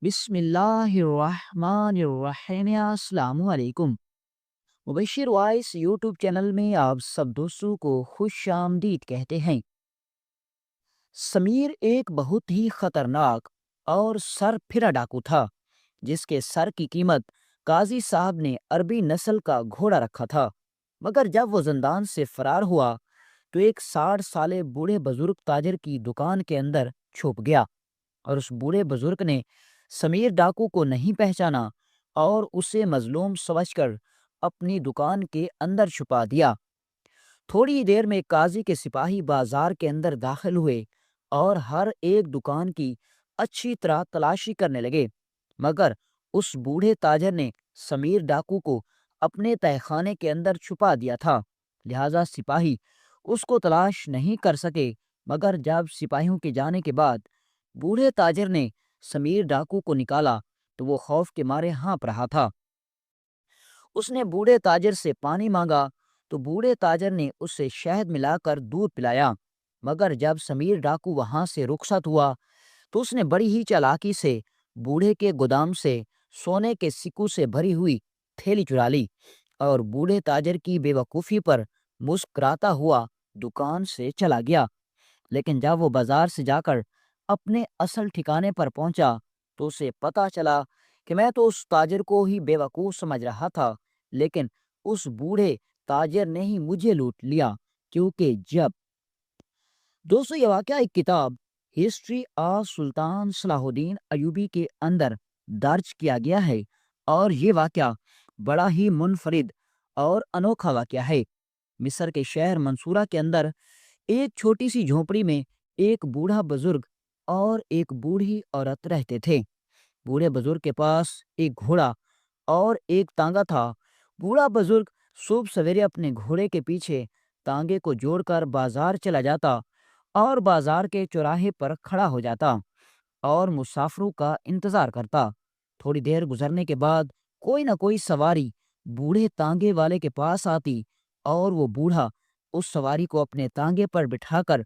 بسم اللہ الرحمن الرحیم، السلام علیکم۔ مبشر وائس یوٹیوب چینل میں آپ سب دوستوں کو خوش آمدید کہتے ہیں۔ سمیر ایک بہت ہی خطرناک اور سر پھرا ڈاکو تھا، جس کے سر کی قیمت قاضی صاحب نے عربی نسل کا گھوڑا رکھا تھا۔ مگر جب وہ زندان سے فرار ہوا تو ایک 60 سالے بوڑھے بزرگ تاجر کی دکان کے اندر چھپ گیا، اور اس بوڑھے بزرگ نے سمیر ڈاکو کو نہیں پہچانا اور اسے مظلوم سمجھ کر اپنی دکان کے اندر چھپا دیا۔ تھوڑی دیر میں قاضی کے سپاہی بازار کے اندر داخل ہوئے اور ہر ایک دکان کی اچھی طرح تلاشی کرنے لگے، مگر اس بوڑھے تاجر نے سمیر ڈاکو کو اپنے تہہ خانے کے اندر چھپا دیا تھا، لہذا سپاہی اس کو تلاش نہیں کر سکے۔ مگر جب سپاہیوں کے جانے کے بعد بوڑھے تاجر نے سمیر ڈاکو کو نکالا تو وہ خوف کے مارے ہانپ رہا تھا۔ اس نے بوڑھے تاجر سے پانی مانگا تو بوڑھے تاجر نے اسے شہد ملا کر دودھ پلایا، مگر جب سمیر ڈاکو وہاں سے رخصت ہوا تو اس نے بڑی ہی چالاکی سے بوڑھے کے گودام سے سونے کے سکوں سے بھری ہوئی تھیلی چرا لی اور بوڑھے تاجر کی بے وقوفی پر مسکراتا ہوا دکان سے چلا گیا۔ لیکن جب وہ بازار سے جا کر اپنے اصل ٹھکانے پر پہنچا تو اسے پتا چلا کہ میں تو اس تاجر کو ہی بے وقوف سمجھ رہا تھا، لیکن اس بوڑھے تاجر نے ہی مجھے لوٹ لیا۔ کیونکہ جب دوستو یہ واقعہ ایک کتاب ہسٹری آف سلطان صلاح الدین ایوبی کے اندر درج کیا گیا ہے، اور یہ واقعہ بڑا ہی منفرد اور انوکھا واقعہ ہے۔ مصر کے شہر منصورہ کے اندر ایک چھوٹی سی جھونپڑی میں ایک بوڑھا بزرگ اور ایک بوڑھی عورت رہتے تھے۔ بوڑھے بزرگ کے پاس ایک گھوڑا اور ایک تانگا تھا۔ بوڑھا بزرگ صبح سویرے اپنے گھوڑے کے پیچھے تانگے کو جوڑ کر بازار چلا جاتا اور بازار کے چوراہے پر کھڑا ہو جاتا اور مسافروں کا انتظار کرتا۔ تھوڑی دیر گزرنے کے بعد کوئی نہ کوئی سواری بوڑھے تانگے والے کے پاس آتی اور وہ بوڑھا اس سواری کو اپنے تانگے پر بٹھا کر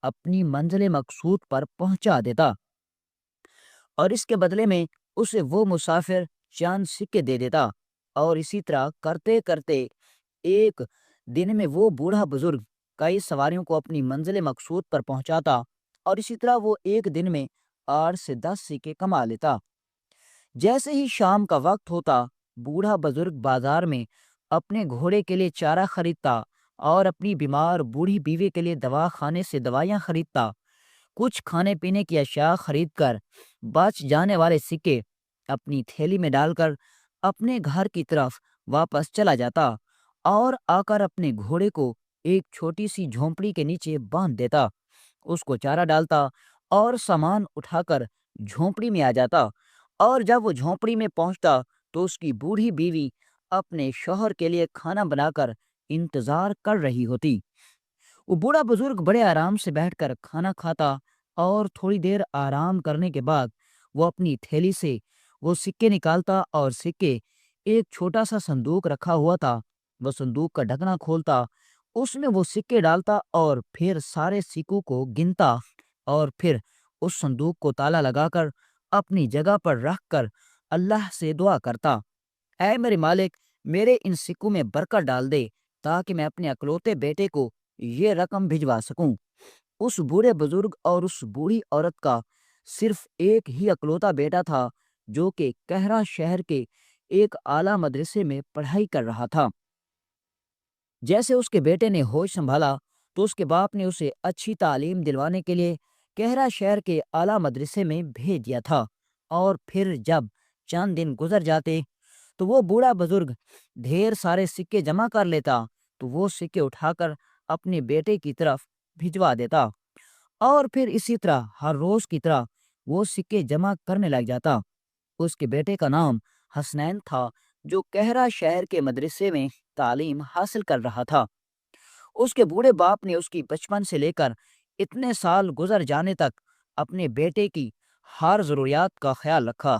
اپنی منزل مقصود پر پہنچا دیتا، اور اس کے بدلے میں اسے وہ مسافر چاند سکے دے دیتا، اور اسی طرح کرتے کرتے ایک دن میں وہ بوڑھا بزرگ کئی سواریوں کو اپنی منزل مقصود پر پہنچاتا، اور اسی طرح وہ ایک دن میں 8 سے 10 سکے کما لیتا۔ جیسے ہی شام کا وقت ہوتا، بوڑھا بزرگ بازار میں اپنے گھوڑے کے لیے چارہ خریدتا اور اپنی بیمار بوڑھی بیوی کے لیے دوا خانے سے دوائیاں خریدتا۔ کچھ کھانے پینے کی اشیاء خرید کر بچ جانے والے سکے اپنی تھیلی میں ڈال کر اپنے گھر کی طرف واپس چلا جاتا اور آ کر اپنے گھوڑے کو ایک چھوٹی سی جھونپڑی کے نیچے باندھ دیتا، اس کو چارہ ڈالتا اور سامان اٹھا کر جھونپڑی میں آ جاتا، اور جب وہ جھونپڑی میں پہنچتا تو اس کی بوڑھی بیوی اپنے شوہر کے لیے کھانا بنا کر انتظار کر رہی ہوتی۔ وہ بوڑھا بزرگ بڑے آرام سے بیٹھ کر کھانا کھاتا، اور تھوڑی دیر آرام کرنے کے بعد وہ اپنی تھیلی سے وہ سکے نکالتا، اور سکے ایک چھوٹا سا صندوق رکھا ہوا تھا، وہ صندوق کا ڈھکنا کھولتا، اس میں وہ سکے ڈالتا اور پھر سارے سکوں کو گنتا، اور پھر اس صندوق کو تالا لگا کر اپنی جگہ پر رکھ کر اللہ سے دعا کرتا، اے میرے مالک، میرے ان سکوں میں برکت ڈال دے تاکہ میں اپنے اکلوتے بیٹے کو یہ رقم بھجوا سکوں۔ اس بوڑھے بزرگ اور اس بوڑھی عورت کا صرف ایک ہی اکلوتا بیٹا تھا، جو کہ کہرا شہر کے ایک اعلیٰ مدرسے میں پڑھائی کر رہا تھا۔ جیسے اس کے بیٹے نے ہوش سنبھالا تو اس کے باپ نے اسے اچھی تعلیم دلوانے کے لیے کہرا شہر کے اعلیٰ مدرسے میں بھیج دیا تھا، اور پھر جب چند دن گزر جاتے تو وہ بوڑھا بزرگ ڈھیر سارے سکے جمع کر لیتا، تو وہ سکے اٹھا کر اپنے بیٹے کی طرف بھجوا دیتا، اور پھر اسی طرح ہر روز کی طرح وہ سکے جمع کرنے لگ جاتا۔ اس کے بیٹے کا نام حسنین تھا، جو کہرا شہر کے مدرسے میں تعلیم حاصل کر رہا تھا۔ اس کے بوڑھے باپ نے اس کی بچپن سے لے کر اتنے سال گزر جانے تک اپنے بیٹے کی ہر ضروریات کا خیال رکھا،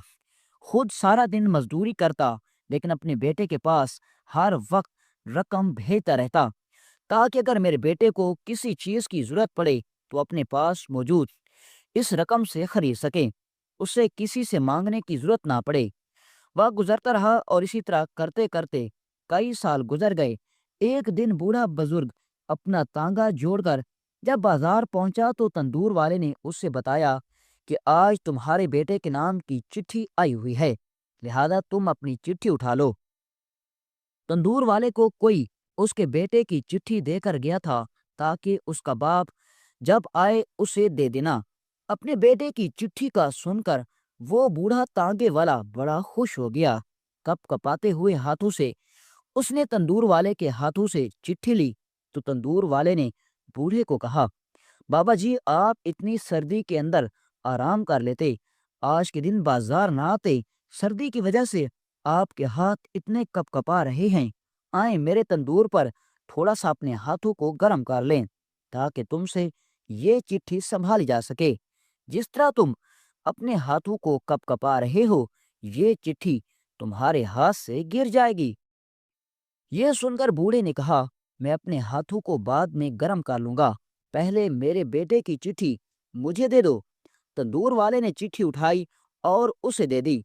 خود سارا دن مزدوری کرتا، لیکن اپنے بیٹے کے پاس ہر وقت رقم بھیجتا رہتا، تاکہ اگر میرے بیٹے کو کسی چیز کی ضرورت پڑے تو اپنے پاس موجود اس رقم سے خرید سکے۔ اسے کسی سے مانگنے کی ضرورت نہ پڑے۔ وقت گزرتا رہا اور اسی طرح کرتے کرتے کئی سال گزر گئے۔ ایک دن بوڑھا بزرگ اپنا تانگا جوڑ کر جب بازار پہنچا تو تندور والے نے اس سے بتایا کہ آج تمہارے بیٹے کے نام کی چٹھی آئی ہوئی ہے، لہذا تم اپنی چٹھی اٹھا لو۔ تندور والے کو کوئی اس کے بیٹے کی چٹھی دے کر گیا تھا تاکہ اس کا باپ جب آئے اسے دے دینا۔ اپنے بیٹے کی چٹھی کا سن کر وہ بوڑھا تانگے والا بڑا خوش ہو گیا۔ کپ کپاتے ہوئے ہاتھوں سے اس نے تندور والے کے ہاتھوں سے چٹھی لی تو تندور والے نے بوڑھے کو کہا، بابا جی آپ اتنی سردی کے اندر آرام کر لیتے، آج کے دن بازار نہ آتے، سردی کی وجہ سے آپ کے ہاتھ اتنے کپ کپا رہے ہیں، آئیں میرے تندور پر تھوڑا سا اپنے ہاتھوں کو گرم کر لیں تاکہ تم سے یہ چٹھی سنبھالی جا سکے۔ جس طرح تم اپنے ہاتھوں کو کپ کپا رہے ہو یہ چٹھی تمہارے ہاتھ سے گر جائے گی۔ یہ سن کر بوڑھے نے کہا، میں اپنے ہاتھوں کو بعد میں گرم کر لوں گا، پہلے میرے بیٹے کی چٹھی مجھے دے دو۔ تندور والے نے چٹھی اٹھائی اور اسے دے دی۔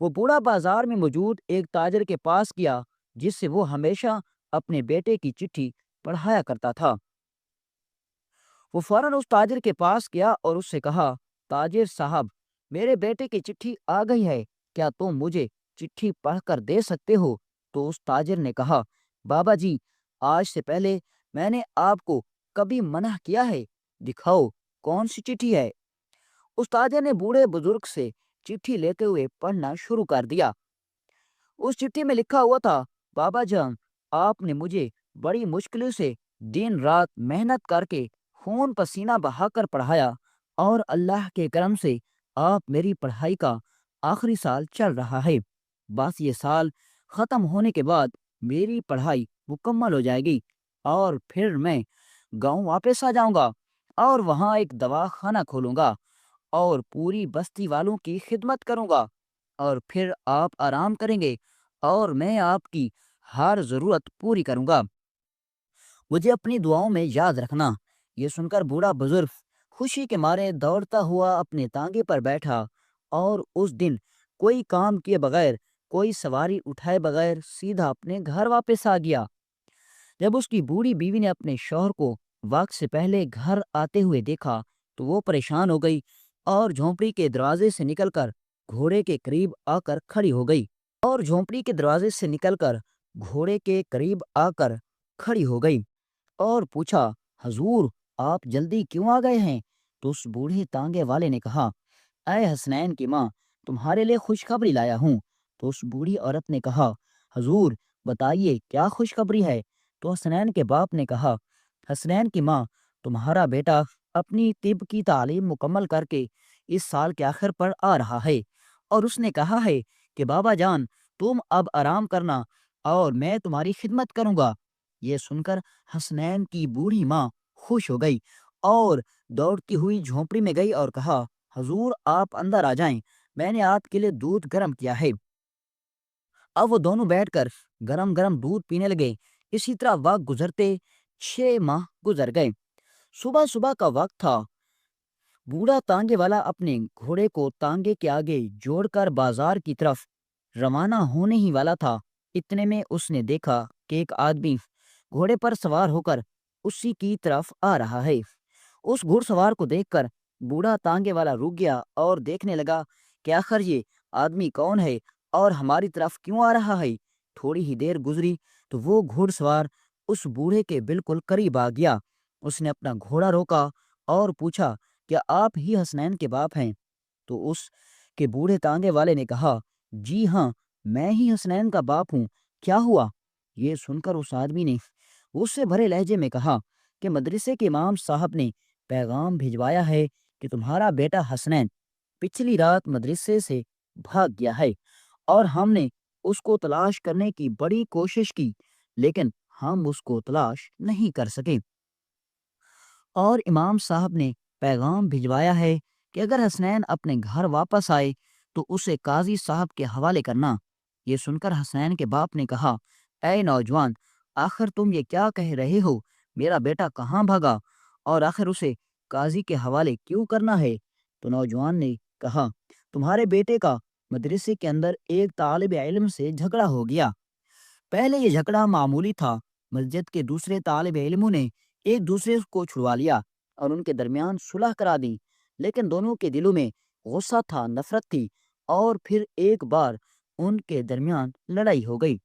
وہ بوڑھا بازار میں موجود ایک تاجر کے پاس گیا جس سے وہ ہمیشہ اپنے بیٹے کی چٹھی پڑھایا کرتا تھا۔ وہ فوراً اس تاجر کے پاس گیا اور اس سے کہا، تاجر صاحب میرے بیٹے کی چٹھی آ گئی ہے، کیا تم مجھے چٹھی پڑھ کر دے سکتے ہو؟ تو اس تاجر نے کہا، بابا جی آج سے پہلے میں نے آپ کو کبھی منع کیا ہے، دکھاؤ کون سی چٹھی ہے۔ اس تاجر نے بوڑھے بزرگ سے چٹھی لیتے ہوئے پڑھنا شروع کر دیا۔ اس چٹھی میں لکھا ہوا تھا، بابا جان آپ نے مجھے بڑی مشکل سے دن رات محنت کر کے خون پسینہ بہا کر پڑھایا اور اللہ کے کرم سے آپ میری پڑھائی کا آخری سال چل رہا ہے۔ بس یہ سال ختم ہونے کے بعد میری پڑھائی مکمل ہو جائے گی اور پھر میں گاؤں واپس آ جاؤں گا اور وہاں ایک دوا خانہ کھولوں گا اور پوری بستی والوں کی خدمت کروں گا، اور پھر آپ آرام کریں گے اور میں آپ کی ہر ضرورت پوری کروں گا۔ مجھے اپنی دعاؤں میں یاد رکھنا۔ یہ سن کر بوڑھا بزرگ خوشی کے مارے دوڑتا ہوا اپنے تانگے پر بیٹھا اور اس دن کوئی کام کیے بغیر، کوئی سواری اٹھائے بغیر سیدھا اپنے گھر واپس آ گیا۔ جب اس کی بوڑھی بیوی نے اپنے شوہر کو وقت سے پہلے گھر آتے ہوئے دیکھا تو وہ پریشان ہو گئی اور جھونپڑی کے دروازے سے نکل کر گھوڑے کے قریب آ کر کھڑی ہو گئی اور جھونپڑی کے دروازے سے نکل کر گھوڑے کے قریب آ کر کھڑی ہو گئی اور پوچھا، حضور آپ جلدی کیوں آ گئے ہیں؟ تو اس بوڑھے تانگے والے نے کہا، اے حسنین کی ماں تمہارے لیے خوشخبری لایا ہوں۔ تو اس بوڑھی عورت نے کہا، حضور بتائیے کیا خوشخبری ہے؟ تو حسنین کے باپ نے کہا، حسنین کی ماں تمہارا بیٹا اپنی طب کی تعلیم مکمل کر کے اس سال کے آخر پر آ رہا ہے اور اس نے کہا ہے کہ بابا جان تم اب آرام کرنا اور میں تمہاری خدمت کروں گا۔ یہ سن کر حسنین کی بوڑھی ماں خوش ہو گئی اور دوڑتی ہوئی جھونپڑی میں گئی اور کہا، حضور آپ اندر آ جائیں، میں نے آپ کے لیے دودھ گرم کیا ہے۔ اب وہ دونوں بیٹھ کر گرم گرم دودھ پینے لگے۔ اسی طرح وقت گزرتے 6 ماہ گزر گئے۔ صبح صبح کا وقت تھا۔ بوڑھا تانگے والا اپنے گھوڑے کو تانگے کے آگے جوڑ کر بازار کی طرف روانہ ہونے ہی والا تھا۔ اتنے میں اس نے دیکھا کہ ایک آدمی گھوڑے پر سوار ہو کر اسی کی طرف آ رہا ہے۔ اس گھڑ سوار کو دیکھ کر بوڑھا تانگے والا رک گیا اور دیکھنے لگا کہ آخر یہ آدمی کون ہے اور ہماری طرف کیوں آ رہا ہے۔ تھوڑی ہی دیر گزری تو وہ گھڑ سوار اس بوڑھے کے بالکل قریب آ گیا۔ اس نے اپنا گھوڑا روکا اور پوچھا، کیا آپ ہی حسنین کے باپ ہیں؟ تو اس کے بوڑھے تانگے والے نے کہا، جی ہاں میں ہی حسنین کا باپ ہوں، کیا ہوا؟ یہ سن کر اس آدمی نے اس سے بھرے لہجے میں کہا کہ مدرسے کے امام صاحب نے پیغام بھجوایا ہے کہ تمہارا بیٹا حسنین پچھلی رات مدرسے سے بھاگ گیا ہے اور ہم نے اس کو تلاش کرنے کی بڑی کوشش کی لیکن ہم اس کو تلاش نہیں کر سکے، اور امام صاحب نے پیغام بھجوایا ہے کہ اگر حسنین اپنے گھر واپس آئے تو اسے قاضی صاحب کے حوالے کرنا۔ یہ سن کر حسنین کے باپ نے کہا، اے نوجوان آخر تم یہ کیا کہہ رہے ہو؟ میرا بیٹا کہاں بھاگا اور آخر اسے قاضی کے حوالے کیوں کرنا ہے؟ تو نوجوان نے کہا، تمہارے بیٹے کا مدرسے کے اندر ایک طالب علم سے جھگڑا ہو گیا۔ پہلے یہ جھگڑا معمولی تھا، مسجد کے دوسرے طالب علموں نے ایک دوسرے کو چھڑوا لیا اور ان کے درمیان صلح کرا دی، لیکن دونوں کے دلوں میں غصہ تھا، نفرت تھی، اور پھر ایک بار ان کے درمیان لڑائی ہو گئی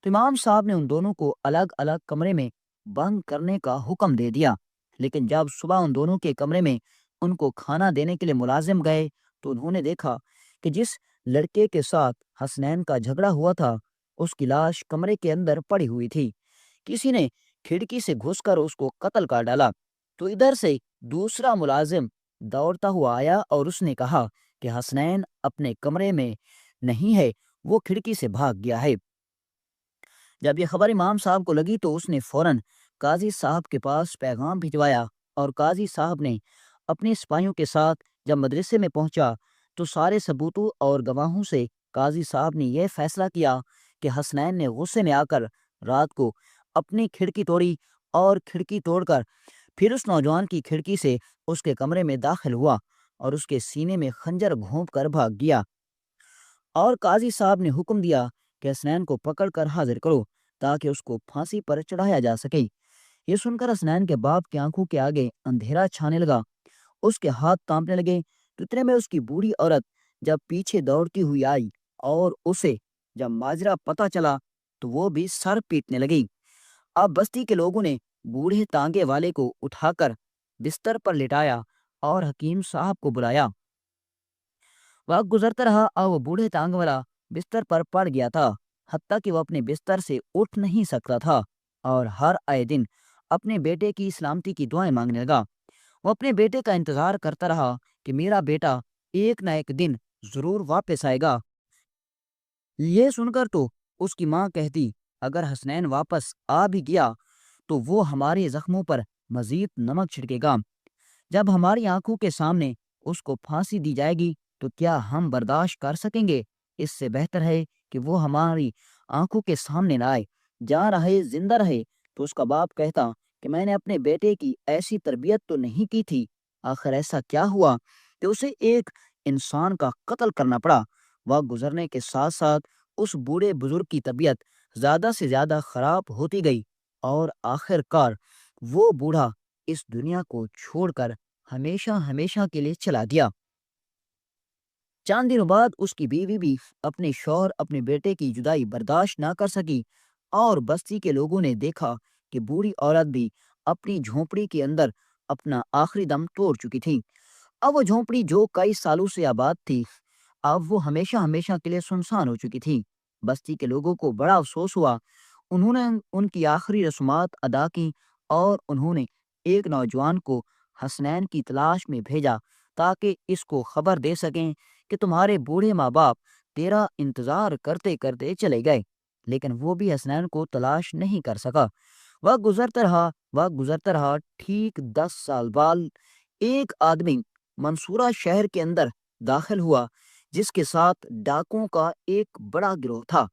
تو امام صاحب نے ان دونوں کو الگ الگ کمرے میں بند کرنے کا حکم دے دیا۔ لیکن جب صبح ان دونوں کے کمرے میں ان کو کھانا دینے کے لیے ملازم گئے تو انہوں نے دیکھا کہ جس لڑکے کے ساتھ حسنین کا جھگڑا ہوا تھا اس کی لاش کمرے کے اندر پڑی ہوئی تھی۔ کسی نے کھڑکی سے گھس کر اس کو قتل کر ڈالا تو ادھر سے دوسرا ملازم دوڑتا ہوا آیا اور اس نے کہا کہ حسنین اپنے کمرے میں نہیں ہے، وہ کھڑکی سے بھاگ گیا ہے۔ جب یہ خبر امام صاحب کو لگی تو اس نے فوراً قاضی صاحب کے پاس پیغام بھجوایا، اور قاضی صاحب نے اپنے سپاہیوں کے ساتھ جب مدرسے میں پہنچا تو سارے ثبوتوں اور گواہوں سے قاضی صاحب نے یہ فیصلہ کیا کہ حسنین نے غصے میں آ کر رات کو اپنی کھڑکی توڑی اور کھڑکی توڑ کر پھر اس نوجوان کی کھڑکی سے اس کے کمرے میں داخل ہوا اور اس کے سینے میں خنجر گھونپ کر بھاگ گیا، اور قاضی صاحب نے حکم دیا کہ حسنین کو پکڑ کر حاضر کرو تاکہ اس کو پھانسی پر چڑھایا جا سکے۔ یہ سن کر حسنین کے باپ کی آنکھوں کے آگے اندھیرا چھانے لگا، اس کے ہاتھ کانپنے لگے۔ تو اتنے میں اس کی بوڑھی عورت جب پیچھے دوڑتی ہوئی آئی اور اسے جب ماجرا پتہ چلا تو وہ بھی سر پیٹنے لگی۔ اب بستی کے لوگوں نے بوڑھے تانگے والے کو اٹھا کر بستر پر لٹایا اور حکیم صاحب کو بلایا۔ وقت گزرتا رہا اور وہ بوڑھے ٹانگ والا بستر پر پڑ گیا تھا، حتیٰ کہ وہ اپنے بستر سے اٹھ نہیں سکتا تھا، اور ہر آئے دن اپنے بیٹے کی سلامتی کی دعائیں مانگنے لگا۔ وہ اپنے بیٹے کا انتظار کرتا رہا کہ میرا بیٹا ایک نہ ایک دن ضرور واپس آئے گا۔ یہ سن کر تو اس کی ماں کہتی اگر حسنین واپس آ بھی گیا تو وہ ہمارے زخموں پر مزید نمک چھڑکے گا۔ جب ہماری آنکھوں کے سامنے اس کو پھانسی دی جائے گی تو کیا ہم برداشت کر سکیں گے؟ اس سے بہتر ہے کہ وہ ہماری آنکھوں کے سامنے نہ آئے، جہاں رہے زندہ رہے۔ تو اس کا باپ کہتا کہ میں نے اپنے بیٹے کی ایسی تربیت تو نہیں کی تھی، آخر ایسا کیا ہوا کہ اسے ایک انسان کا قتل کرنا پڑا؟ وقت گزرنے کے ساتھ ساتھ اس بوڑھے بزرگ کی طبیعت زیادہ سے زیادہ خراب ہوتی گئی، اور آخر کار وہ بوڑھا اس دنیا کو چھوڑ کر ہمیشہ ہمیشہ کے لیے چلا گیا۔ چند دنوں بعد اس کی بیوی بھی اپنے شوہر اپنے بیٹے کی جدائی برداشت نہ کر سکی، اور بستی کے لوگوں نے دیکھا کہ بوڑھی عورت بھی اپنی جھونپڑی کے اندر اپنا آخری دم توڑ چکی تھی۔ اب وہ جھونپڑی جو کئی سالوں سے آباد تھی اب وہ ہمیشہ ہمیشہ کے لیے سنسان ہو چکی تھی۔ بستی کے لوگوں کو بڑا افسوس ہوا، انہوں نے ان کی آخری رسومات ادا کی، اور انہوں نے ایک نوجوان کو حسنین کی تلاش میں بھیجا تاکہ اس کو خبر دے سکیں کہ تمہارے بوڑھے ماں باپ تیرا انتظار کرتے کرتے چلے گئے، لیکن وہ بھی حسنین کو تلاش نہیں کر سکا۔ وقت گزرتا رہا، ٹھیک 10 سال بعد ایک آدمی منصورہ شہر کے اندر داخل ہوا جس کے ساتھ ڈاکوں کا ایک بڑا گروہ تھا۔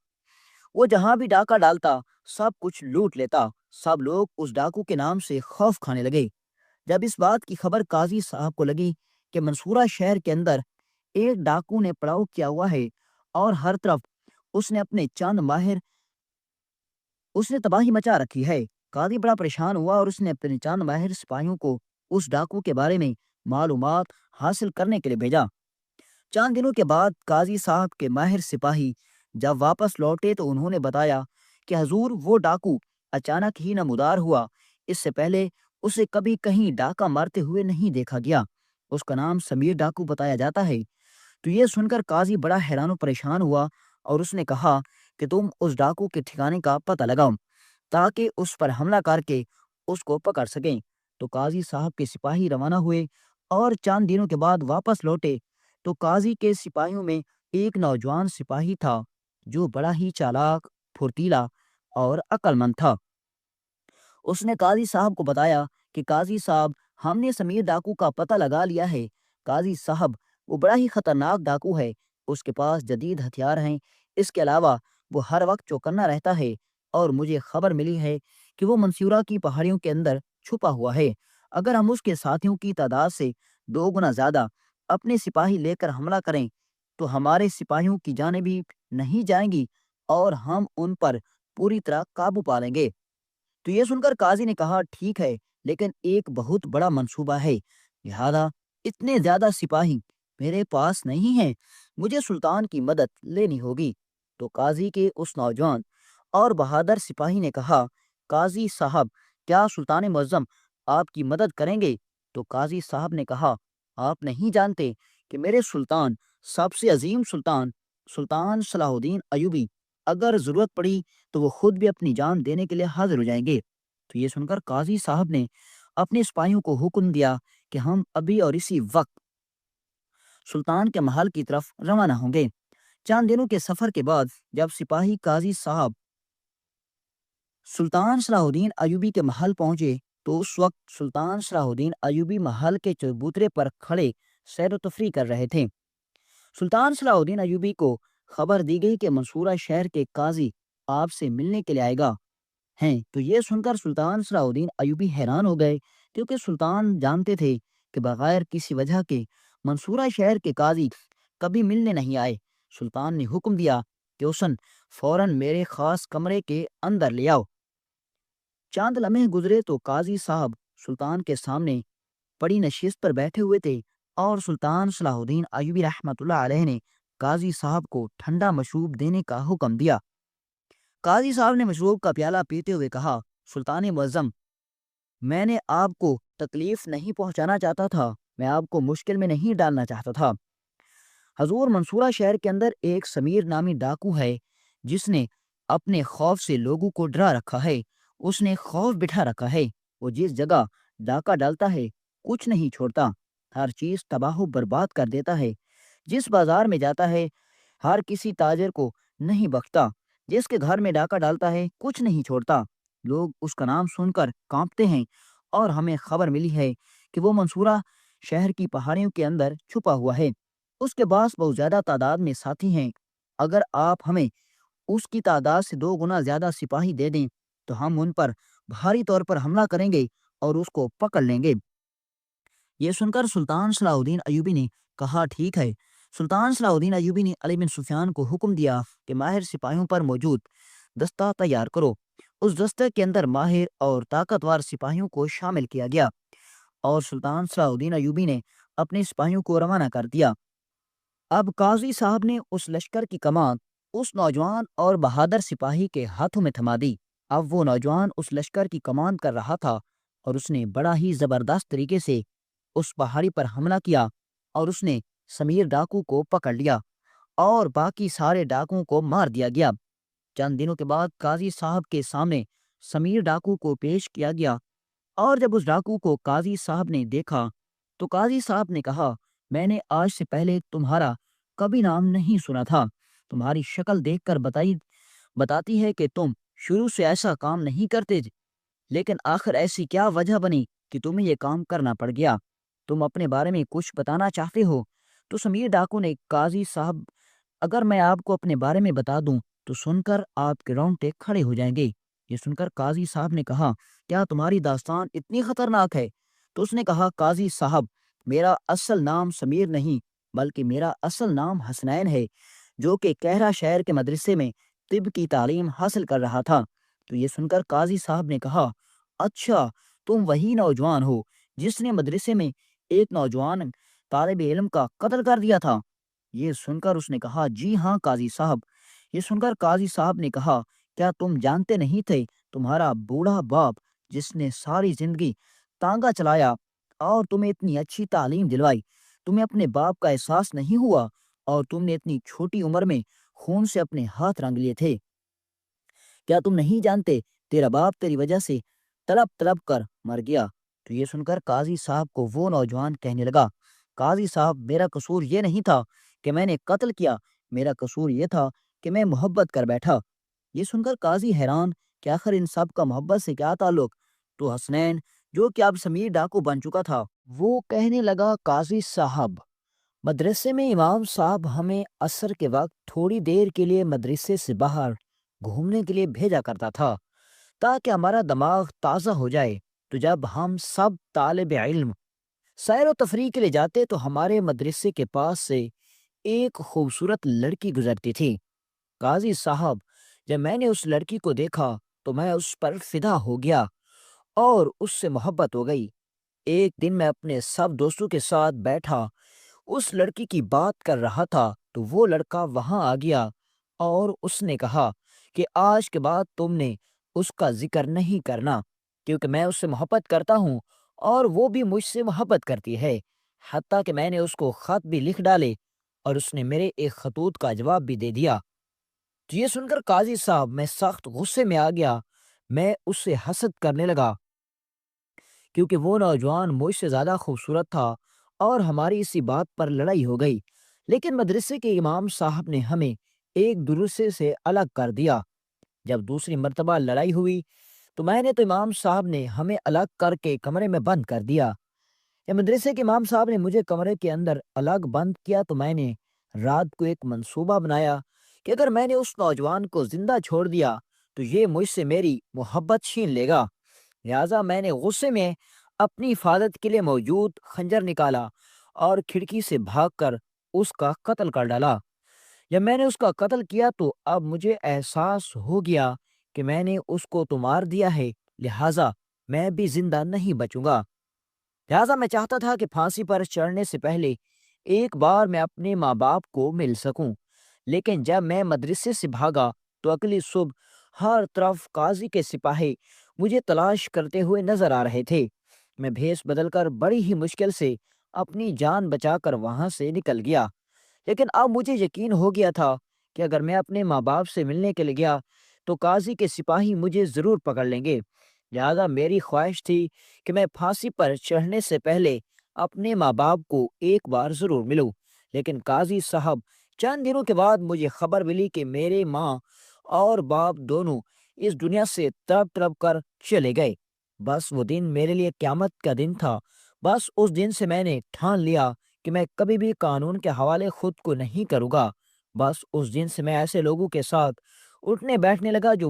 وہ جہاں بھی ڈاکہ ڈالتا سب کچھ لوٹ لیتا۔ سب لوگ اس ڈاکو کے نام سے خوف کھانے لگے۔ جب اس بات کی خبر قاضی صاحب کو لگی کہ منصورہ شہر کے اندر ایک ڈاکو نے پڑاؤ کیا ہوا ہے اور ہر طرف اس نے تباہی مچا رکھی ہے، قاضی بڑا پریشان ہوا اور اس نے اپنے چند ماہر سپاہیوں کو اس ڈاکو کے بارے میں معلومات حاصل کرنے کے لیے بھیجا۔ چند دنوں کے بعد قاضی صاحب کے ماہر سپاہی جب واپس لوٹے تو انہوں نے بتایا کہ حضور وہ ڈاکو اچانک ہی نمودار ہوا، اس سے پہلے اسے کبھی کہیں ڈاکہ مارتے ہوئے نہیں دیکھا گیا، اس کا نام سمیر ڈاکو بتایا جاتا ہے۔ تو یہ سن کر قاضی بڑا حیران و پریشان ہوا اور اس نے کہا کہ تم اس ڈاکو کے ٹھکانے کا پتہ لگاؤ تاکہ اس پر حملہ کر کے اس کو پکڑ سکیں۔ تو قاضی صاحب کے سپاہی روانہ ہوئے اور چند دنوں کے بعد واپس لوٹے تو قاضی کے سپاہیوں میں ایک نوجوان سپاہی تھا جو بڑا ہی چالاک، پھرتیلا اور عقل مند تھا۔ اس نے قاضی صاحب کو بتایا کہ قاضی صاحب ہم نے سمیر ڈاکو کا پتہ لگا لیا ہے۔ قاضی صاحب وہ بڑا ہی خطرناک ڈاکو ہے، اس کے پاس جدید ہتھیار ہیں، اس کے علاوہ وہ ہر وقت چوکنا رہتا ہے، اور مجھے خبر ملی ہے کہ وہ منصورہ کی پہاڑیوں کے اندر چھپا ہوا ہے۔ اگر ہم اس کے ساتھیوں کی تعداد سے 2 گنا زیادہ اپنے سپاہی لے کر حملہ کریں تو ہمارے سپاہیوں کی جانب بھی نہیں جائیں گی اور ہم ان پر پوری طرح قابو پا لیں گے۔ تو یہ سن کر قاضی نے کہا ٹھیک ہے، لیکن ایک بہت بڑا منصوبہ ہے، لہذا اتنے زیادہ سپاہی میرے پاس نہیں ہیں، مجھے سلطان کی مدد لینی ہوگی۔ تو قاضی کے اس نوجوان اور بہادر سپاہی نے کہا قاضی صاحب، کیا سلطان معظم آپ کی مدد کریں گے؟ تو قاضی صاحب نے کہا آپ نہیں جانتے کہ میرے سلطان، سب سے عظیم سلطان، سلطان صلاح الدین ایوبی، اگر ضرورت پڑی تو وہ خود بھی اپنی جان دینے کے لیے حاضر ہو جائیں گے۔ تو یہ سن کر قاضی صاحب نے اپنے سپاہیوں کو حکم دیا کہ ہم ابھی اور اسی وقت سلطان کے محل کی طرف روانہ ہوں گے۔ چند دنوں کے سفر کے بعد جب سپاہی قاضی صاحب سلطان صلاح الدین ایوبی کے محل پہنچے تو اس وقت سلطان صلاح الدین ایوبی محل کے چبوترے پر کھڑے سیر و تفریح کر رہے تھے۔ سلطان صلاح الدین ایوبی کو خبر دی گئی کہ منصورہ شہر کے قاضی آپ سے ملنے کے لیے آئے گا ہیں۔ تو یہ سن کر سلطان صلاح الدین ایوبی حیران ہو گئے، کیونکہ سلطان جانتے تھے کہ بغیر کسی وجہ کے منصورہ شہر کے قاضی کبھی ملنے نہیں آئے۔ سلطان نے حکم دیا کہ اسن فوراً میرے خاص کمرے کے اندر لے آؤ۔ چاند لمحے گزرے تو قاضی صاحب سلطان کے سامنے پڑی نشست پر بیٹھے ہوئے تھے اور سلطان صلاح الدین ایوبی رحمۃ اللہ علیہ نے قاضی صاحب کو ٹھنڈا مشروب دینے کا حکم دیا۔ قاضی صاحب نے مشروب کا پیالہ پیتے ہوئے کہا سلطان معظم، میں نے آپ کو تکلیف نہیں پہنچانا چاہتا تھا، میں آپ کو مشکل میں نہیں ڈالنا چاہتا تھا۔ حضور، منصورہ شہر کے اندر ایک سمیر نامی ڈاکو ہے جس نے اپنے خوف سے لوگوں کو ڈرا رکھا ہے، اس نے خوف بٹھا رکھا ہے، وہ جس جگہ ڈاکہ ڈالتا ہے کچھ نہیں چھوڑتا، ہر چیز تباہ و برباد کر دیتا ہے، جس بازار میں جاتا ہے ہر کسی تاجر کو نہیں بخشتا، جس کے گھر میں ڈاکہ ڈالتا ہے کچھ نہیں چھوڑتا، لوگ اس کا نام سن کر کانپتے ہیں، اور ہمیں خبر ملی ہے کہ وہ منصورہ شہر کی پہاڑیوں کے اندر چھپا ہوا ہے، اس کے پاس بہت زیادہ تعداد میں ساتھی ہیں، اگر آپ ہمیں اس کی تعداد سے 2 گنا زیادہ سپاہی دے دیں تو ہم ان پر بھاری طور پر حملہ کریں گے اور اس کو پکڑ لیں گے۔ یہ سن کر سلطان صلاح الدین ایوبی نے کہا ٹھیک ہے۔ سلطان صلاح الدین ایوبی نے علی بن سفیان کو حکم دیا کہ ماہر سپاہیوں پر موجود دستہ تیار کرو۔ اس دستے کے اندر ماہر اور طاقتور سپاہیوں کو شامل کیا گیا اور سلطان صلاح الدین ایوبی نے اپنے سپاہیوں کو روانہ کر دیا۔ اب قاضی صاحب نے اس لشکر کی کمان اس نوجوان اور بہادر سپاہی کے ہاتھوں میں تھما دی۔ اب وہ نوجوان اس لشکر کی کمان کر رہا تھا اور اس نے بڑا ہی زبردست طریقے سے اس پہاڑی پر حملہ کیا اور اس نے سمیر ڈاکو کو پکڑ لیا اور باقی سارے ڈاکوؤں کو مار دیا گیا۔ چند دنوں کے بعد قاضی صاحب کے سامنے سمیر ڈاکو کو پیش کیا گیا اور جب اس ڈاکو کو قاضی صاحب نے دیکھا تو قاضی صاحب نے کہا میں نے آج سے پہلے تمہارا کبھی نام نہیں سنا تھا، تمہاری شکل دیکھ کر بتاتی ہے کہ تم شروع سے ایسا کام نہیں کرتے، لیکن آخر ایسی کیا وجہ بنی کہ تمہیں یہ کام کرنا پڑ گیا؟ تم اپنے بارے میں کچھ بتانا چاہتے ہو؟ تو سمیر ڈاکو نے قاضی صاحب، اگر میں آپ کو اپنے بارے میں بتا دوں تو سن کر آپ کے رونگٹے کھڑے ہو جائیں گے۔ یہ سن کر قاضی صاحب نے کہا کیا تمہاری داستان اتنی خطرناک ہے؟ تو اس نے کہا قاضی صاحب، میرا اصل نام سمیر نہیں بلکہ میرا اصل نام حسنین ہے، جو کہ کہرہ شہر کے مدرسے میں طب کی تعلیم حاصل کر رہا تھا۔ تو یہ سن کر قاضی صاحب نے کہا اچھا، تم وہی نوجوان ہو جس نے مدرسے میں ایک نوجوان طالب علم کا قتل کر دیا تھا؟ یہ سن کر اس نے کہا جی ہاں قاضی صاحب۔ یہ سن کر قاضی صاحب نے کہا کیا تم جانتے نہیں تھے تمہارا بوڑھا باپ جس نے ساری زندگی تانگا چلایا اور تمہیں اتنی اچھی تعلیم دلوائی، تمہیں اپنے باپ کا احساس نہیں ہوا اور تم نے اتنی چھوٹی عمر میں خون سے اپنے ہاتھ رنگ لیے تھے؟ کیا تم نہیں جانتے تیرا باپ تیری وجہ سے تڑپ تڑپ کر مر گیا؟ تو یہ سن کر قاضی صاحب کو وہ نوجوان کہنے لگا قاضی صاحب، میرا قصور یہ نہیں تھا کہ میں نے قتل کیا، میرا قصور یہ تھا کہ میں محبت کر بیٹھا۔ یہ سن کر قاضی حیران کہ آخر ان سب کا محبت سے کیا تعلق؟ تو حسنین، جو کہ اب سمیر ڈاکو بن چکا تھا، وہ کہنے لگا قاضی صاحب، مدرسے میں امام صاحب ہمیں عصر کے وقت تھوڑی دیر کے لیے مدرسے سے باہر گھومنے کے لیے بھیجا کرتا تھا تاکہ ہمارا دماغ تازہ ہو جائے۔ تو جب ہم سب طالب علم سیر و تفریح کے لیے جاتے تو ہمارے مدرسے کے پاس سے ایک خوبصورت لڑکی گزرتی تھی۔ قاضی صاحب، جب میں نے اس لڑکی کو دیکھا تو میں اس پر فدا ہو گیا اور اس سے محبت ہو گئی۔ ایک دن میں اپنے سب دوستوں کے ساتھ بیٹھا اس لڑکی کی بات کر رہا تھا تو وہ لڑکا وہاں آ گیا اور اس نے کہا کہ آج کے بعد تم نے اس کا ذکر نہیں کرنا، کیونکہ میں اس سے محبت کرتا ہوں اور وہ بھی مجھ سے محبت کرتی ہے۔ حتیٰ کہ میں نے اس کو خط بھی لکھ ڈالے اور اس نے میرے ایک خطوط کا جواب بھی دے دیا۔ تو یہ سن کر قاضی صاحب میں سخت غصے میں آ گیا۔ میں اس سے حسد کرنے لگا کیونکہ وہ نوجوان مجھ سے زیادہ خوبصورت تھا اور ہماری اسی بات پر لڑائی ہو گئی۔ لیکن مدرسے کے امام صاحب نے ہمیں ایک دوسرے سے الگ کر دیا۔ جب دوسری مرتبہ لڑائی ہوئی تو میں نے تو امام صاحب نے ہمیں الگ کر کے کمرے میں بند کر دیا۔ جب مدرسے کے امام صاحب نے مجھے کمرے کے اندر الگ بند کیا تو میں نے رات کو ایک منصوبہ بنایا کہ اگر میں نے اس نوجوان کو زندہ چھوڑ دیا تو یہ مجھ سے میری محبت چھین لے گا۔ لہٰذا میں نے غصے میں اپنی حفاظت کے لیے موجود خنجر نکالا اور کھڑکی سے بھاگ کر اس کا قتل کر ڈالا۔ جب میں نے اس کا قتل کیا تو اب مجھے احساس ہو گیا کہ میں نے اس کو تو مار دیا ہے، لہٰذا میں بھی زندہ نہیں بچوں گا۔ لہٰذا میں چاہتا تھا کہ پھانسی پر چڑھنے سے پہلے ایک بار میں اپنے ماں باپ کو مل سکوں۔ لیکن جب میں مدرسے سے بھاگا تو اگلی صبح ہر طرف قاضی کے سپاہی مجھے تلاش کرتے ہوئے نظر آ رہے تھے۔ میں بھیس بدل کر بڑی ہی مشکل سے اپنی جان بچا کر وہاں سے نکل گیا۔ لیکن اب مجھے یقین ہو گیا تھا کہ اگر میں اپنے ماں باپ سے ملنے کے لیے گیا تو قاضی کے سپاہی مجھے ضرور پکڑ لیں گے۔ لہٰذا میری خواہش تھی کہ میں پھانسی پر چڑھنے سے پہلے اپنے ماں باپ کو ایک بار ضرور ملوں۔ لیکن قاضی صاحب، چند دنوں کے بعد مجھے خبر ملی کہ میرے ماں اور باپ دونوں اس دنیا سے تڑپ تڑپ کر چلے گئے۔ بس وہ دن میرے لیے قیامت کا دن تھا۔ بس اس دن سے میں نے ٹھان لیا کہ میں کبھی بھی قانون کے حوالے خود کو نہیں کروں گا۔ بس اس دن سے میں ایسے لوگوں کے ساتھ اٹھنے بیٹھنے لگا جو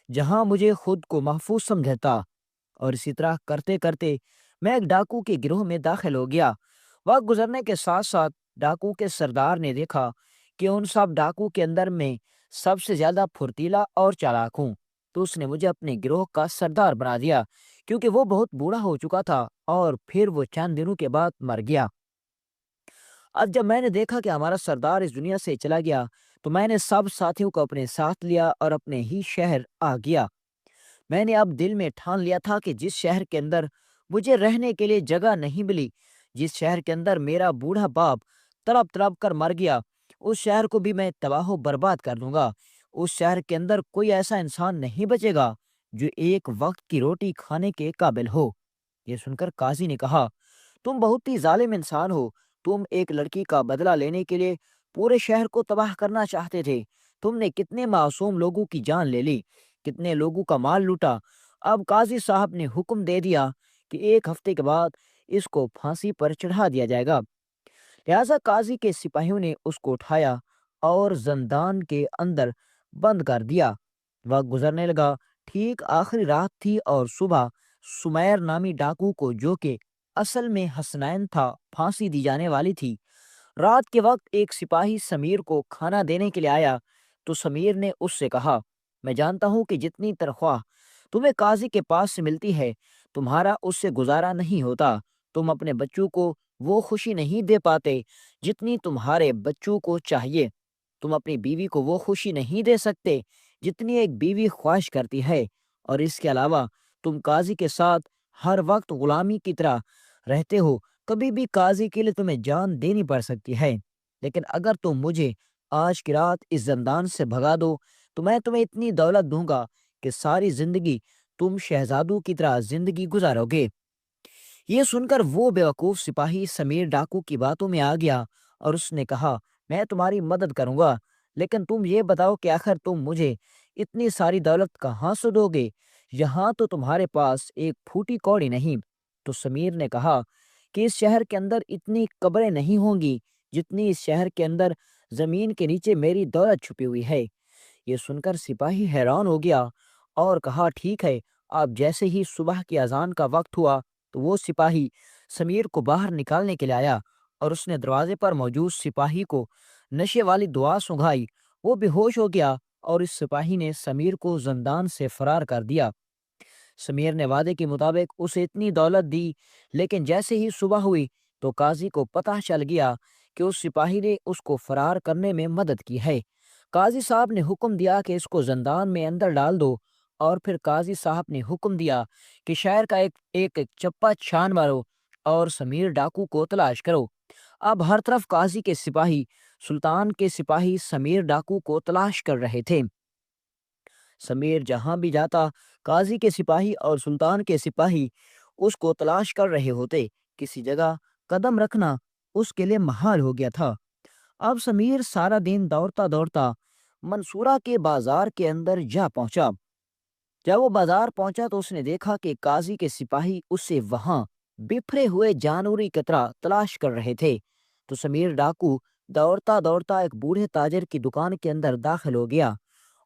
جہاں مجھے خود کو محفوظ سمجھتا، اور اسی طرح کرتے کرتے میں ایک ڈاکو کے گروہ میں داخل ہو گیا۔ وقت گزرنے کے ساتھ ساتھ ڈاکو کے سردار نے دیکھا کہ ان سب ڈاکو کے اندر میں سب سے زیادہ پھرتیلا اور چالاک ہوں، تو اس نے مجھے اپنے گروہ کا سردار بنا دیا، کیونکہ وہ بہت بوڑھا ہو چکا تھا اور پھر وہ چند دنوں کے بعد مر گیا۔ اب جب میں نے دیکھا کہ ہمارا سردار اس دنیا سے چلا گیا تو میں نے سب ساتھیوں کو اپنے ساتھ لیا اور اپنے ہی شہر آ گیا۔ میں نے اب دل میں ٹھان لیا تھا کہ جس شہر کے اندر مجھے رہنے کے لیے جگہ نہیں ملی، جس شہر کے اندر میرا بوڑھا باپ تڑپ تڑپ کر مر گیا، اس شہر کو بھی میں تباہ و برباد کر دوں گا۔ اس شہر کے اندر کوئی ایسا انسان نہیں بچے گا جو ایک وقت کی روٹی کھانے کے قابل ہو۔ یہ سن کر قاضی نے کہا، تم بہت ہی ظالم انسان ہو۔ تم ایک لڑکی کا بدلہ لینے کے لیے پورے شہر کو تباہ کرنا چاہتے تھے۔ تم نے کتنے معصوم لوگوں کی جان لے لی، کتنے لوگوں کا مال لوٹا۔ اب قاضی صاحب نے حکم دے دیا کہ ایک ہفتے کے بعد اس کو پھانسی پر چڑھا دیا جائے گا۔ لہٰذا قاضی کے سپاہیوں نے اس کو اٹھایا اور زندان کے اندر بند کر دیا۔ وقت گزرنے لگا، ٹھیک آخری رات تھی اور صبح سمیر نامی ڈاکو کو، جو کہ اصل میں حسنین تھا، پھانسی دی جانے والی تھی۔ رات کے وقت ایک سپاہی سمیر کو کھانا دینے کے لیے آیا تو سمیر نے اس سے کہا، میں جانتا ہوں کہ جتنی تنخواہ تمہیں قاضی کے پاس سے ملتی ہے تمہارا اس سے گزارا نہیں ہوتا۔ تم اپنے بچوں کو وہ خوشی نہیں دے پاتے جتنی تمہارے بچوں کو چاہیے۔ تم اپنی بیوی کو وہ خوشی نہیں دے سکتے جتنی ایک بیوی خواہش کرتی ہے، اور اس کے علاوہ تم قاضی کے ساتھ ہر وقت غلامی کی طرح رہتے ہو۔ کبھی بھی قاضی کے لیے تمہیں جان دینی پڑ سکتی ہے، لیکن اگر تم مجھے آج کی رات اس زندان سے بھگا دو تو میں تمہیں اتنی دولت دوں گا کہ ساری زندگی تم شہزادوں کی طرح زندگی گزارو گے۔ یہ سن کر وہ بیوقوف سپاہی سمیر ڈاکو کی باتوں میں آ گیا اور اس نے کہا، میں تمہاری مدد کروں گا، لیکن تم یہ بتاؤ کہ آخر تم مجھے اتنی ساری دولت کہاں سے دو گے؟ یہاں تو تمہارے پاس ایک پھوٹی کوڑی نہیں۔ تو سمیر نے کہا کہ اس شہر کے اندر اتنی قبریں نہیں ہوں گی جتنی اس شہر کے اندر زمین کے نیچے میری دولت چھپی ہوئی ہے۔ یہ سن کر سپاہی حیران ہو گیا اور کہا، ٹھیک ہے۔ اب جیسے ہی صبح کی اذان کا وقت ہوا تو وہ سپاہی سمیر کو باہر نکالنے کے لیے آیا اور اس نے دروازے پر موجود سپاہی کو نشے والی دعا سنگھائی۔ وہ بے ہوش ہو گیا اور اس سپاہی نے سمیر کو زندان سے فرار کر دیا۔ سمیر نے وعدے کے مطابق اسے اتنی دولت دی، لیکن جیسے ہی صبح ہوئی تو قاضی کو پتہ چل گیا کہ اس سپاہی نے اس کو فرار کرنے میں مدد کی ہے۔ قاضی صاحب نے حکم دیا کہ اس کو زندان میں اندر ڈال دو، اور پھر قاضی صاحب نے حکم دیا کہ شہر کا ایک چپا چھان مارو اور سمیر ڈاکو کو تلاش کرو۔ اب ہر طرف قاضی کے سپاہی، سلطان کے سپاہی سمیر ڈاکو کو تلاش کر رہے تھے۔ سمیر جہاں بھی جاتا، قاضی کے سپاہی اور سلطان کے سپاہی اس کو تلاش کر رہے ہوتے۔ کسی جگہ قدم رکھنا اس کے لیے محال ہو گیا تھا۔ اب سمیر سارا دن دوڑتا دوڑتا منصورہ کے بازار کے اندر جا پہنچا۔ جب وہ بازار پہنچا تو اس نے دیکھا کہ قاضی کے سپاہی اسے وہاں بکھرے ہوئے جانوری کترا تلاش کر رہے تھے۔ تو سمیر ڈاکو دوڑتا دوڑتا ایک بوڑھے تاجر کی دکان کے اندر داخل ہو گیا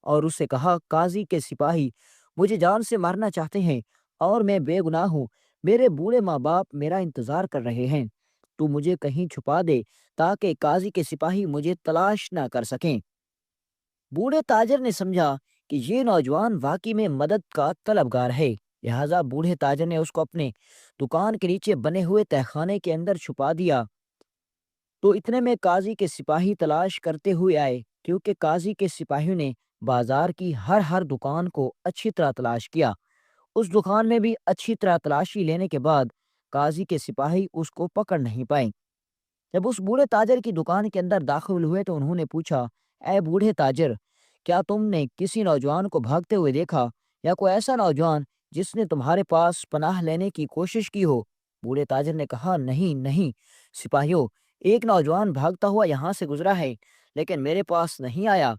اور اسے کہا، قاضی کے سپاہی مجھے جان سے مارنا چاہتے ہیں اور میں بے گناہ ہوں۔ میرے بوڑھے ماں باپ میرا انتظار کر رہے ہیں۔ تو مجھے کہیں چھپا دے تاکہ قاضی کے سپاہی مجھے تلاش نہ کر سکیں۔ بوڑھے تاجر نے سمجھا کہ یہ نوجوان واقعی میں مدد کا طلبگار ہے، لہٰذا بوڑھے تاجر نے اس کو اپنے دکان کے نیچے بنے ہوئے تہخانے کے اندر چھپا دیا۔ تو اتنے میں قاضی کے سپاہی تلاش کرتے ہوئے آئے، کیونکہ قاضی کے سپاہیوں نے بازار کی ہر دکان کو اچھی طرح تلاش کیا۔ اس دکان میں بھی اچھی طرح تلاشی لینے کے بعد قاضی کے سپاہی اس کو پکڑ نہیں پائے۔ جب اس بوڑھے تاجر کی دکان کے اندر داخل ہوئے تو انہوں نے پوچھا، اے بوڑھے تاجر، کیا تم نے کسی نوجوان کو بھاگتے ہوئے دیکھا یا کوئی ایسا نوجوان جس نے تمہارے پاس پناہ لینے کی کوشش کی ہو؟ بوڑھے تاجر نے کہا، نہیں سپاہیوں، ایک نوجوان بھاگتا ہوا یہاں سے گزرا ہے لیکن میرے پاس نہیں آیا۔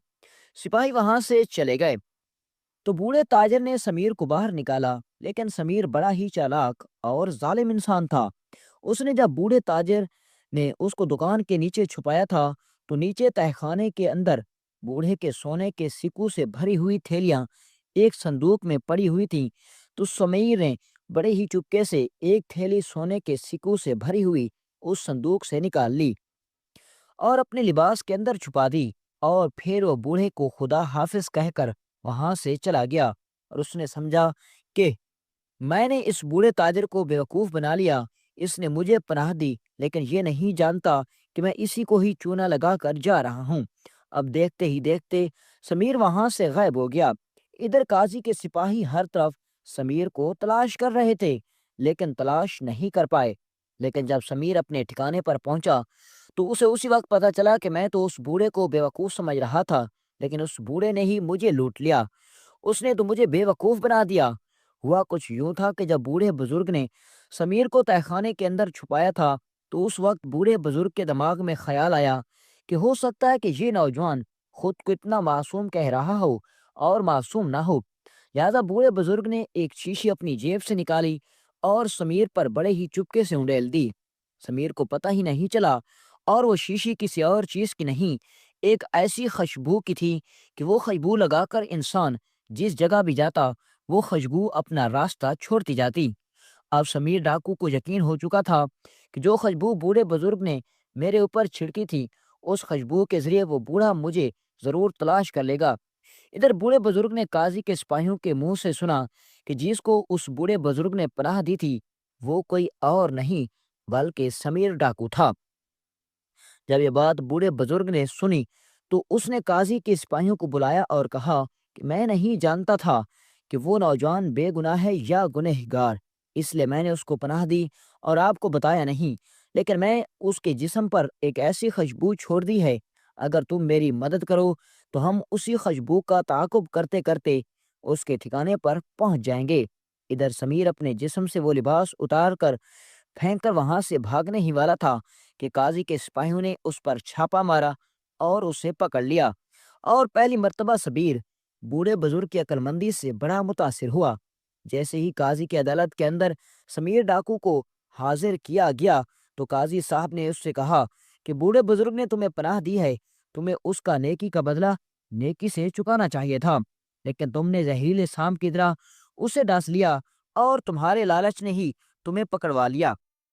سپاہی وہاں سے چلے گئے۔ تو بوڑھے تاجر نے سمیر کو باہر نکالا، لیکن سمیر بڑا ہی چالاک اور ظالم انسان تھا۔ اس نے جب بوڑھے تاجر نے اس کو دکان کے نیچے چھپایا تھا تو نیچے تہخانے کے اندر بوڑھے کے سونے کے سکوں سے بھری ہوئی تھیلیاں ایک صندوق میں پڑی ہوئی تھیں۔ تو سمیر نے بڑے ہی چپکے سے ایک تھیلی سونے کے سکوں سے بھری ہوئی اس صندوق سے نکال لی اور اپنے لباس کے اندر چھپا دی، اور پھر وہ بوڑھے کو خدا حافظ کہہ کر وہاں سے چلا گیا۔ اور اس نے سمجھا کہ میں نے اس بوڑھے تاجر کو بیوقوف بنا لیا، اس نے مجھے پناہ دی، لیکن یہ نہیں جانتا کہ میں اسی کو ہی چونا لگا کر جا رہا ہوں۔ اب دیکھتے ہی دیکھتے سمیر وہاں سے غائب ہو گیا۔ ادھر قاضی کے سپاہی ہر طرف سمیر کو تلاش کر رہے تھے، لیکن تلاش نہیں کر پائے۔ لیکن جب سمیر اپنے ٹھکانے پر پہنچا تو اسے اسی وقت پتا چلا کہ میں تو اس بوڑھے کو بیوقوف سمجھ رہا تھا، لیکن اس بوڑھے نے ہی مجھے لوٹ لیا۔ اس نے تو مجھے بیوقوف بنا دیا۔ ہوا کچھ یوں تھا کہ جب بوڑھے بزرگ نے سمیر کو تہخانے کے اندر چھپایا تھا تو اس وقت بوڑھے بزرگ کے دماغ میں خیال آیا کہ ہو سکتا ہے کہ یہ نوجوان خود کو اتنا معصوم کہہ رہا ہو اور معصوم نہ ہو۔ لہٰذا بوڑھے بزرگ نے ایک شیشی اپنی جیب سے نکالی اور سمیر پر بڑے ہی چپکے سے انڈیل دی۔ سمیر کو پتہ ہی نہیں چلا، اور وہ شیشی کسی اور چیز کی نہیں، ایک ایسی خوشبو کی تھی کہ وہ خوشبو لگا کر انسان جس جگہ بھی جاتا وہ خوشبو اپنا راستہ چھوڑتی جاتی۔ اب سمیر ڈاکو کو یقین ہو چکا تھا کہ جو خوشبو بوڑھے بزرگ نے میرے اوپر چھڑکی تھی، اس خوشبو کے ذریعے وہ بوڑھا مجھے ضرور تلاش کر لے گا۔ ادھر بوڑھے بزرگ نے قاضی کے سپاہیوں کے منہ سے سنا کہ جس کو اس بوڑھے بزرگ نے پناہ دی تھی وہ کوئی اور نہیں بلکہ سمیر ڈاکو تھا۔ جب یہ بات بوڑھے بزرگ نے سنی تو اس نے قاضی کے سپاہیوں کو بلایا اور کہا کہ میں نہیں جانتا تھا کہ وہ نوجوان بے گناہ ہے یا گنہگار، اس لیے میں نے اس کو پناہ دی اور آپ کو بتایا نہیں، لیکن میں اس کے جسم پر ایک ایسی خوشبو چھوڑ دی ہے، اگر تم میری مدد کرو تو ہم اسی خوشبو کا تعاقب کرتے کرتے اس کے ٹھکانے پر پہنچ جائیں گے۔ ادھر سمیر اپنے جسم سے وہ لباس اتار کر پھینک کر وہاں سے بھاگنے ہی والا تھا کہ قاضی کے سپاہیوں نے اس پر چھاپا مارا اور اسے پکڑ لیا، اور پہلی مرتبہ سمیر بوڑھے بزرگ کی عقل مندی سے بڑا متاثر ہوا۔ جیسے ہی قاضی کی عدالت کے اندر سمیر ڈاکو کو حاضر کیا گیا تو قاضی صاحب نے اس سے کہا کہ بوڑھے بزرگ نے تمہیں پناہ دی ہے، تمہیں اس کا نیکی کا بدلہ نیکی سے چکانا چاہیے تھا، لیکن تم نے زہریلے سانپ کی طرح اسے ڈانس لیا اور تمہارے لالچ نے ہی تمہیں پکڑوا لیا۔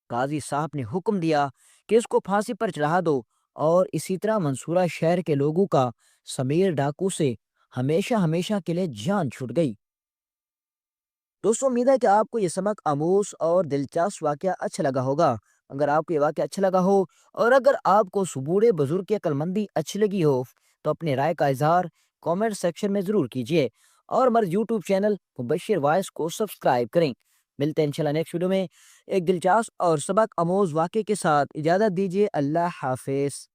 قاضی صاحب نے حکم دیا کہ اس کو پھانسی پر چڑھا دو، اور اسی طرح منصورہ شہر کے لوگوں کا سمیر ڈاکو سے ہمیشہ ہمیشہ کے لیے جان چھوٹ گئی۔ دوستوں، امید ہے کہ آپ کو یہ سبق آموز اور دلچسپ واقعہ اچھا لگا ہوگا۔ اگر آپ کو یہ واقعہ اچھا لگا ہو، اور اگر آپ کو بوڑھے بزرگ کی عقل مندی اچھی لگی ہو، تو اپنی رائے کا اظہار کامنٹ سیکشن میں ضرور کیجیے، اور ہمارے یوٹیوب چینل مبشر وائس کو سبسکرائب کریں۔ ملتے ہیں انشاءاللہ نیکسٹ ویڈیو میں ایک دلچسپ اور سبق آموز واقعے کے ساتھ۔ اجازت دیجیے، اللہ حافظ۔